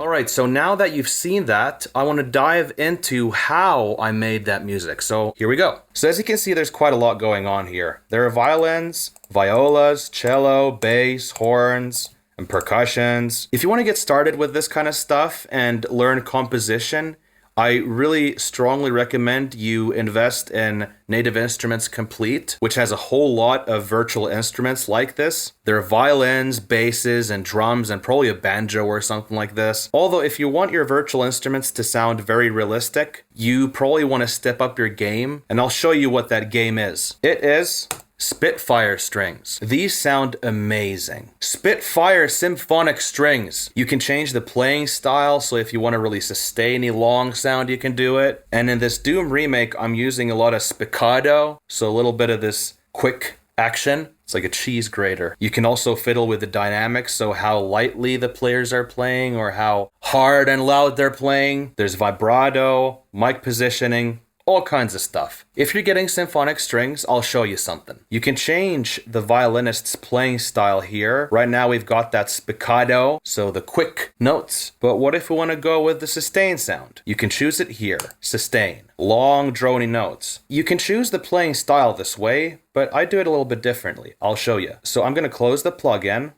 Alright, so now that you've seen that, I want to dive into how I made that music. So here we go. So as you can see, there's quite a lot going on here. There are violins, violas, cello, bass, horns, and percussions. If you want to get started with this kind of stuff and learn composition, I really strongly recommend you invest in Native Instruments Complete, which has a whole lot of virtual instruments like this. There are violins, basses, and drums, and probably a banjo or something like this. Although if you want your virtual instruments to sound very realistic, you probably want to step up your game, and I'll show you what that game is. It is Spitfire strings. These sound amazing. Spitfire symphonic strings. You can change the playing style, so if you want to really sustain a long sound, you can do it. And in this Doom remake, I'm using a lot of spiccato, so a little bit of this quick action. It's like a cheese grater. You can also fiddle with the dynamics, so how lightly the players are playing or how hard and loud they're playing. There's vibrato, mic positioning, all kinds of stuff. If you're getting symphonic strings, I'll show you something. You can change the violinist's playing style here. Right now we've got that spiccato, so the quick notes. But what if we want to go with the sustain sound? You can choose it here, sustain, long drony notes. You can choose the playing style this way, but I do it a little bit differently. I'll show you. So I'm going to close the plugin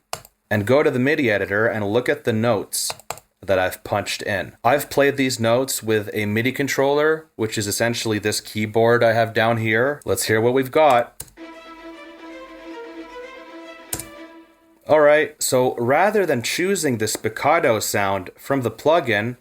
and go to the MIDI editor and look at the notes that I've punched in. I've played these notes with a MIDI controller, which is essentially this keyboard I have down here. Let's hear what we've got. Alright, so rather than choosing the spiccato sound from the plugin,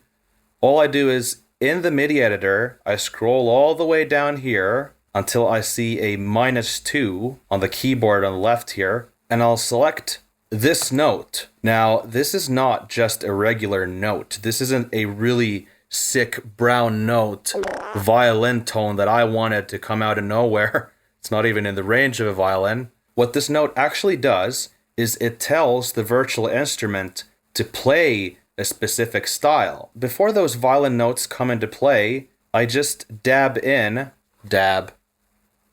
all I do is in the MIDI editor, I scroll all the way down here until I see a -2 on the keyboard on the left here, and I'll select this note. Now, this is not just a regular note. This isn't a really sick brown note violin tone that I wanted to come out of nowhere. It's not even in the range of a violin. What this note actually does is it tells the virtual instrument to play a specific style. Before those violin notes come into play, I just dab in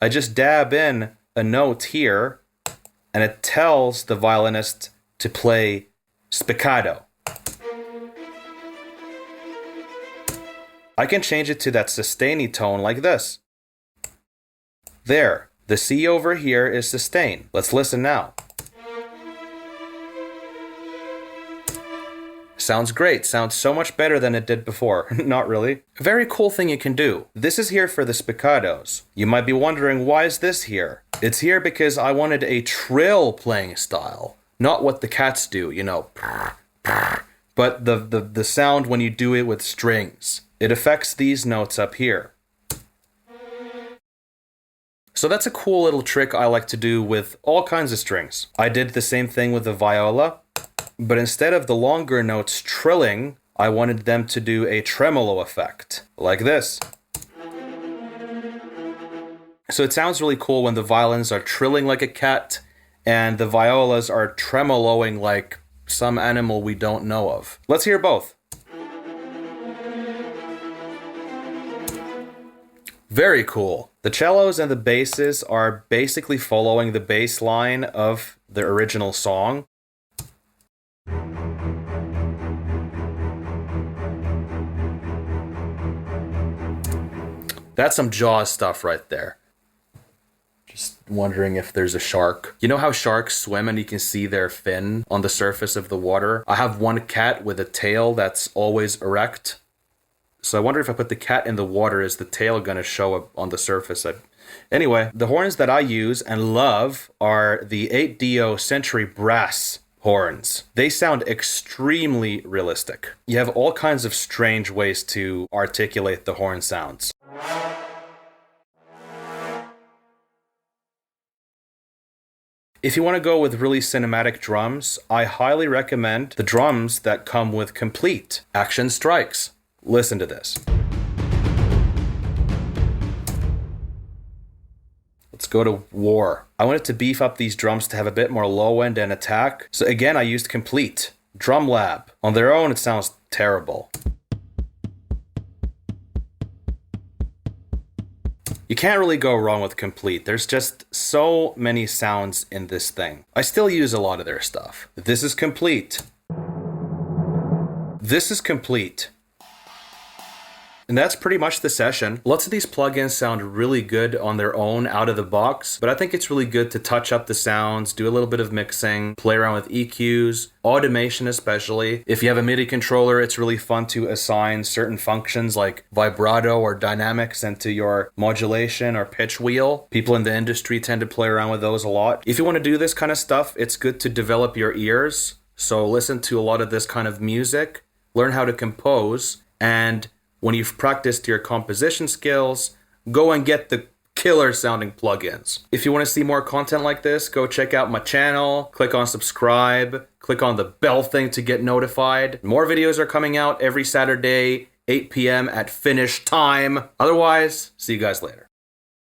a note here, and it tells the violinist to play spiccato. I can change it to that sustainy tone like this. There, the C over here is sustain. Let's listen now. Sounds great. Sounds so much better than it did before. Not really. A very cool thing you can do. This is here for the spiccatos. You might be wondering, why is this here? It's here because I wanted a trill playing style. Not what the cats do, you know. But the sound when you do it with strings. It affects these notes up here. So that's a cool little trick I like to do with all kinds of strings. I did the same thing with the viola. But instead of the longer notes trilling, I wanted them to do a tremolo effect, like this. So it sounds really cool when the violins are trilling like a cat, and the violas are tremoloing like some animal we don't know of. Let's hear both. Very cool. The cellos and the basses are basically following the bass line of the original song. That's some Jaws stuff right there. Just wondering if there's a shark. You know how sharks swim and you can see their fin on the surface of the water? I have one cat with a tail that's always erect. So I wonder if I put the cat in the water, is the tail gonna show up on the surface? Anyway, the horns that I use and love are the 8Dio Century Brass horns. They sound extremely realistic. You have all kinds of strange ways to articulate the horn sounds. If you want to go with really cinematic drums, I highly recommend the drums that come with complete action strikes. Listen to this. Let's go to war. I wanted to beef up these drums to have a bit more low end and attack. So again, I used complete. Drum Lab. On their own, it sounds terrible. You can't really go wrong with complete. There's just so many sounds in this thing. I still use a lot of their stuff. This is complete. this is complete. And that's pretty much the session. Lots of these plugins sound really good on their own out of the box, but I think it's really good to touch up the sounds, do a little bit of mixing, play around with EQs, automation especially. If you have a MIDI controller, it's really fun to assign certain functions like vibrato or dynamics into your modulation or pitch wheel. People in the industry tend to play around with those a lot. If you want to do this kind of stuff, it's good to develop your ears. So listen to a lot of this kind of music, learn how to compose, and when you've practiced your composition skills, go and get the killer sounding plugins. If you want to see more content like this, go check out my channel, click on subscribe, click on the bell thing to get notified. More videos are coming out every Saturday, 8 p.m. at Finnish time. Otherwise, see you guys later.